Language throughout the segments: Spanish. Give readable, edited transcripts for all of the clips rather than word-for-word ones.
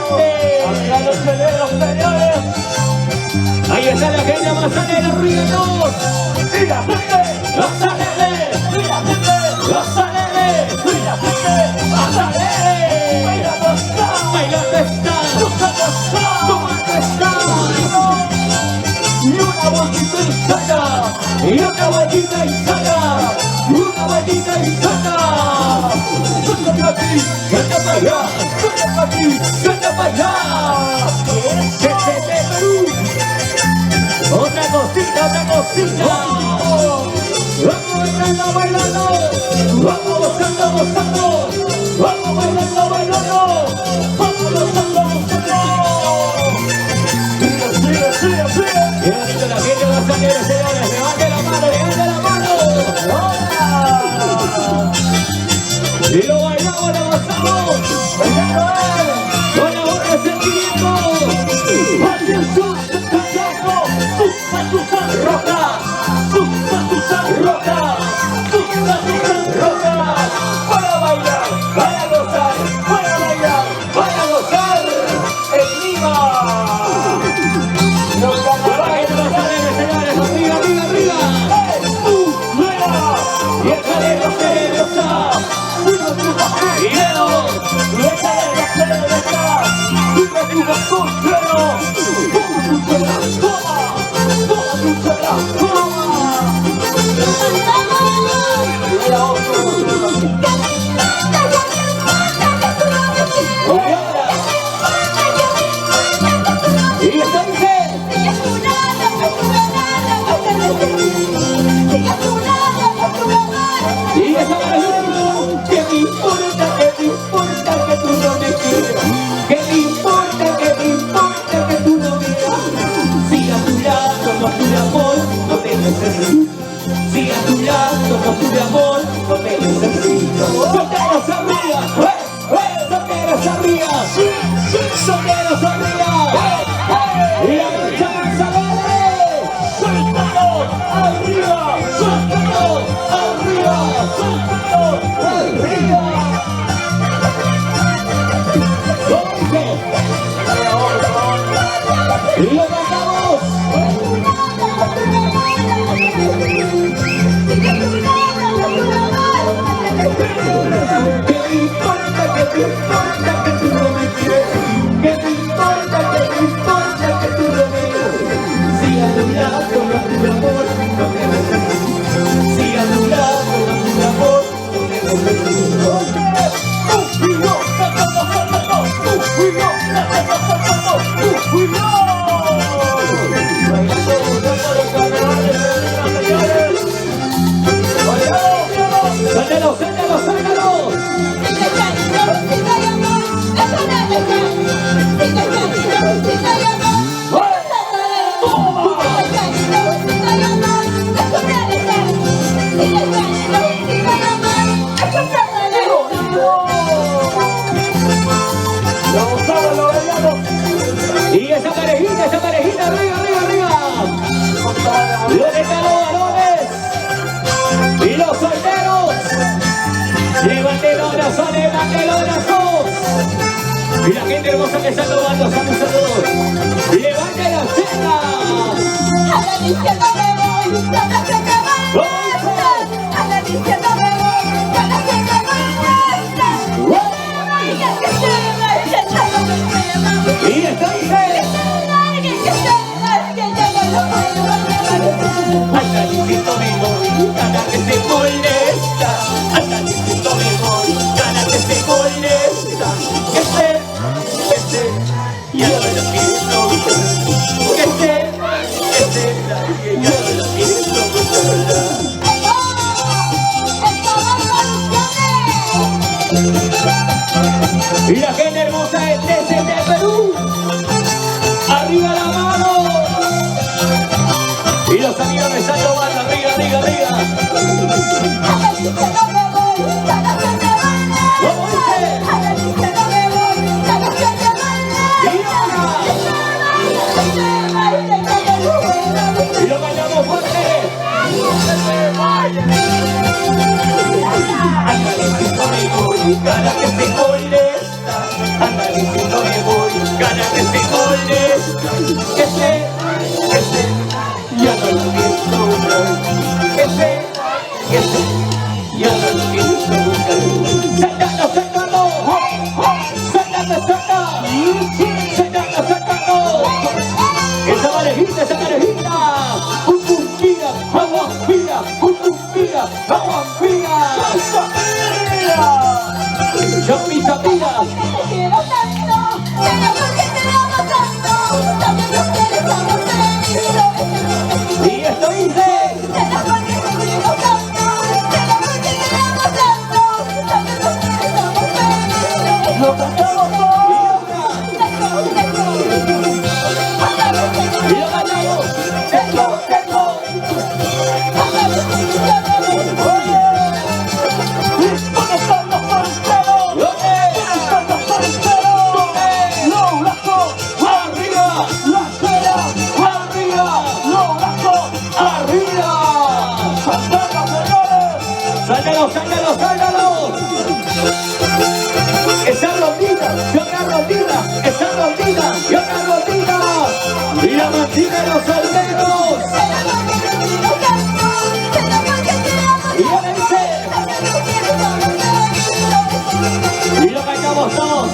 grande. ¡Arriba los celeros, señores! Ahí está la gente Mazanera, ríenos. ¡Y la gente! Los aleres, ¡Y la gente! los aleres, ¡Y la gente! los aleres. ¡Bailando está! Bailando está, ¡Gozando está! tomando está. Y una vueltita y saca. Y una vueltita y saca, una vueltita y saca. ¡Suéltate aquí! Canta para allá, ¡Suéltate aquí! canta para allá. Desde Perú. Otra cosita, otra cosita. Vamos bailando, bailando. Vamos gozando, gozando. Vamos bailando, bailando. Vamos gozando, gozando. ¡Sigue, sigue, sigue! Qué bonito la gente Mazanera, señores. Levante la mano, levante la mano. ¡Hola! Y lo bailamos, lo gozamos. ¡Bailando Con amor y sentimiento. ¡Aquí en sus cachazo! ¡Sus roja! ¡Sus roja! ¡Sus roja! ¡Para bailar! ¡Para gozar! ¡Para bailar! ¡Para gozar! ¡En Lima! ¡Nos La gente Mazanera, señores. Arriba, arriba, arriba. Y el jaleo generosa. Y Leo. Y esto dice. Y esa maravilla. ¿Qué me importa? ¿Qué me importa que tú no me quieras? ¿Qué me importa? ¿Qué me importa que tú no me quieras? Si a tu lado no tuve amor, no te necesito. Si a tu lado no tuve amor, no te necesito. ¡Solteros arriba! ¡Solteros arriba! ¡Solteros arriba! ¡Y la marcha más alegre! ¡Suéltalo! ¡Arriba! ¡Suéltalo! ¡Arriba! ¡Suéltalo! ¡Arriba! ¡Y lo cantamos! ¿Qué me importa? ¿Qué me importa que tú no me quieres? ¿Qué me importa? ¿Qué me importa que tú no me quieres? Si a tu lado no tuve amor, no te necesito. Si a tu lado no tuve amor, no te necesito. ¡Tú y yo! ¡Tú y yo! ¡Tú y yo! ¡Bailando, gozando los carnavales, señores! ¡Bailando! ¡Sácalos, sácalos, sácalos! ¡Lo gozamos, lo bailamos! Y esa parejita, arriba, arriba, arriba. Los de los varones y los solteros. Levanten los brazos, levanten los brazos. Y la gente hermosa que está tomando, saludos. Levanten las cejas. A la izquierda me voy, a la izquierda me voy. A la izquierda me voy, a la izquierda me voy. Que se largue, que ya no me mueva. Y esto dice. Que se largue, ya no lo puedo llevar. Al calicito me voy, cada que se molesta. Al calicito me voy, cada que se molesta. Que yo lo quiero gozar. Que yo lo quiero gozar. Y la gente hermosa de Perú, arriba la mano. Y los amigos me están tomando, arriba, arriba, arriba. A la izquierda me voy, a la izquierda me voy. ¿Cómo dice? A la izquierda me voy, a la izquierda me voy. Y ahora. Y lo bailamos fuerte. Al calicito me voy, cada que se molesta. Al calicito me voy, yo agarro vida, esa rodilla, yo agarro vida. Y la mantiene los solteros. Y yo le dice, y lo cantamos todos.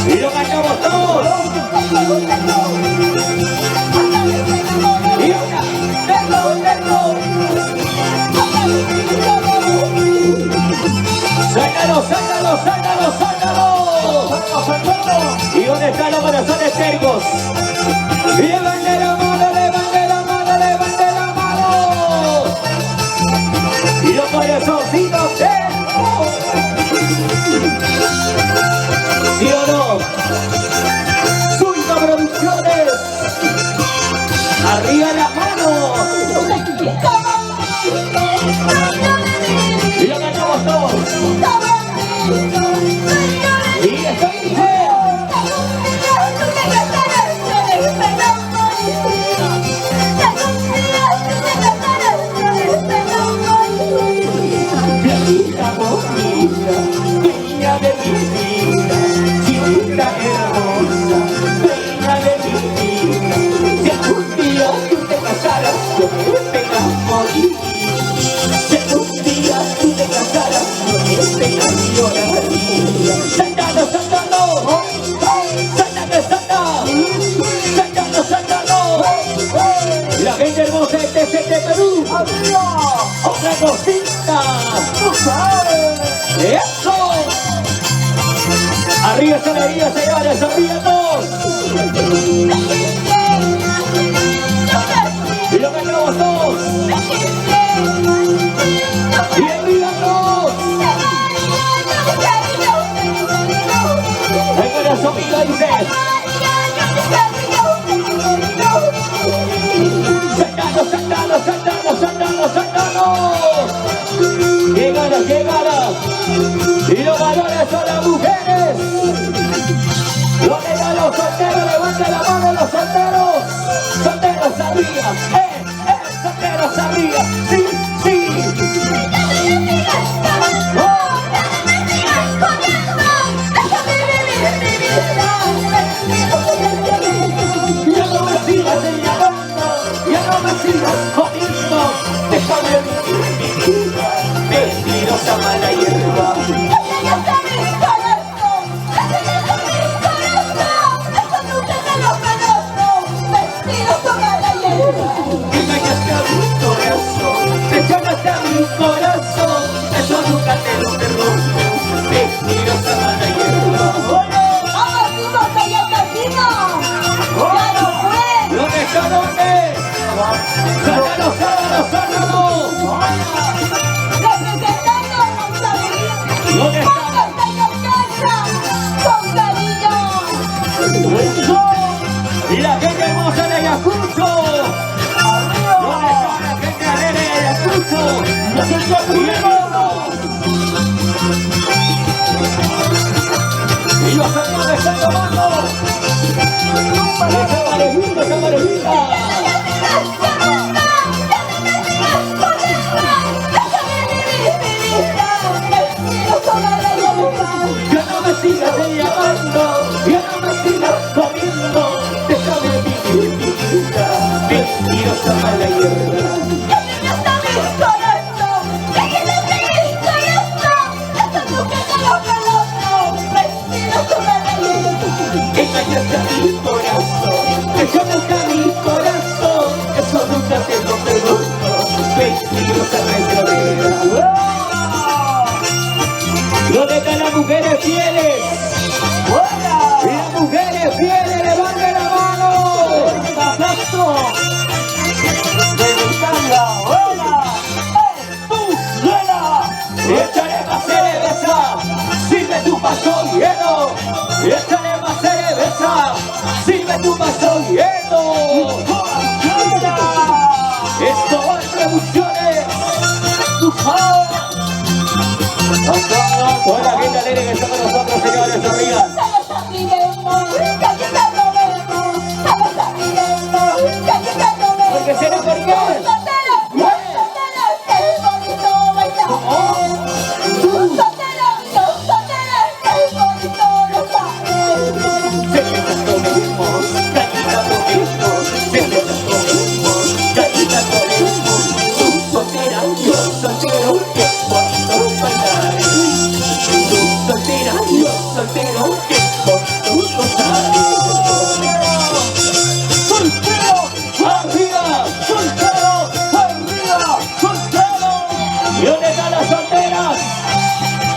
Y lo cantamos todos. Y una, dentro. Sácalo. ¿Y dónde están los corazones tercos? Levante la mano. Y los corazoncitos tercos. ¿Sí o no? Zulta Producciones. Arriba la mano. Y lo cantamos todos. Y esto dice. Viejita bonita, dueña de mi vida, chiquita hermosa, dueña de mi vida. Si algún día tú te casaras, yo me pega morir. Si algún día tú te casaras, yo me pega lloraría. Saltando. La gente hermosa de TCT Perú. Otra cosita. ¡Eso! Arriba esa alegría, señores, arriba todos. Y lo cantamos todos. Y arriba todos. El corazón mío dice. Saltando. ¡Qué gana! Y los valores son las mujeres. ¿Dónde están los solteros? Levanten la mano los solteros. Solteros arriba. Solteros arriba. Sí. Ya no me sigas señalando, ya no me sigas jodiendo. Déjame vivir mi vida, mentirosa mala hierba. Engañaste a mi corazón, traicionaste a mi corazón. Eso nunca te lo perdono, mentirosa mala hierba. ¿Dónde está? ¿Dónde? ¡Sácalo! ¿Dónde está? Con cariño. Y la gente hermosa de Ayacucho. ¿Dónde está la gente alegre de Ayacucho? Y los amigos están tomando. Esa parejita. Ya no me sigas llamando, ya no me sigas comiendo. Déjame vivir mi vida, mentirosa mala hierba. Engañaste a mi corazón, traicionaste a mi corazón. Eso nunca te lo perdono, mentirosa traicionera. ¿Dónde están las mujeres fieles? Y las mujeres fieles, levanten la mano. Échale más cerveza, sirve tu vaso lleno. Échale más cerveza, sirve tu vaso lleno. Esto va en producciones. Toda la gente alegre que está con nosotros, señores, arriba. Porque será por qué. soltero, qué bonito bailar. Tú soltera, yo soltero, qué bonito gozar. Soltero, ¡Arriba! soltero, arriba, soltero. ¿Y dónde están las solteras?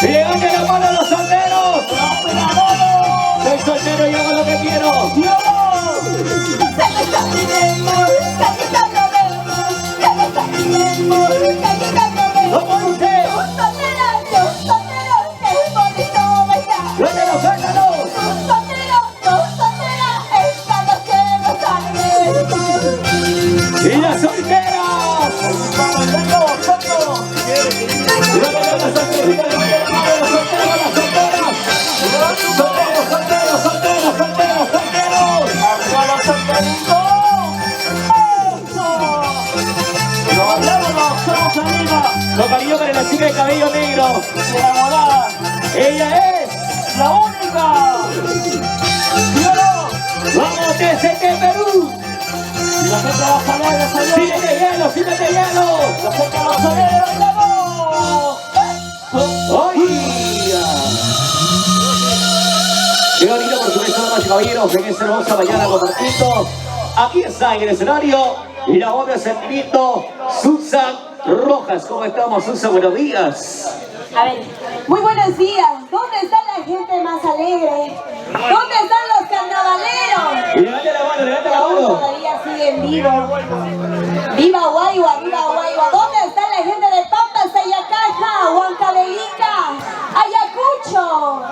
¡Levante la mano a los solteros! Soy soltero y hago lo que quiero. ¿Cómo dice? ¡Suéltalo, suéltalo! ¡Y las solteras! ¡Levante las solteras! ¡Solteros, solteros, solteros, solteros, solteros! ¡Arriba los solteritos! ¡Somos amigas! Lo cariño para la chica de cabello negro. ¡Enamorada! Ella es ¡La única! ¡Claro! ¡Vamos TCT Perú! Y la gente va a salir de salir. ¡Síguete hielo, síguete hielo! La gente va a salir de bailamos. ¡Ay! Qué bonito, por supuesto, damas y caballeros, en esta hermosa mañana compartiendo. Aquí está en el escenario y la voz de sentimiento, Susan Rojas. ¿Cómo estamos, Susan? Buenos días. A ver, muy buenos días. ¿Dónde está la gente más alegre? ¿Dónde están los carnavaleros? Y levante la mano, levante la Aún mano. todavía siguen vivos. ¡Viva Guayua, viva Guayua! ¿Dónde está la gente de Pampas, Ayacaja, Huancavelica, Ayacucho?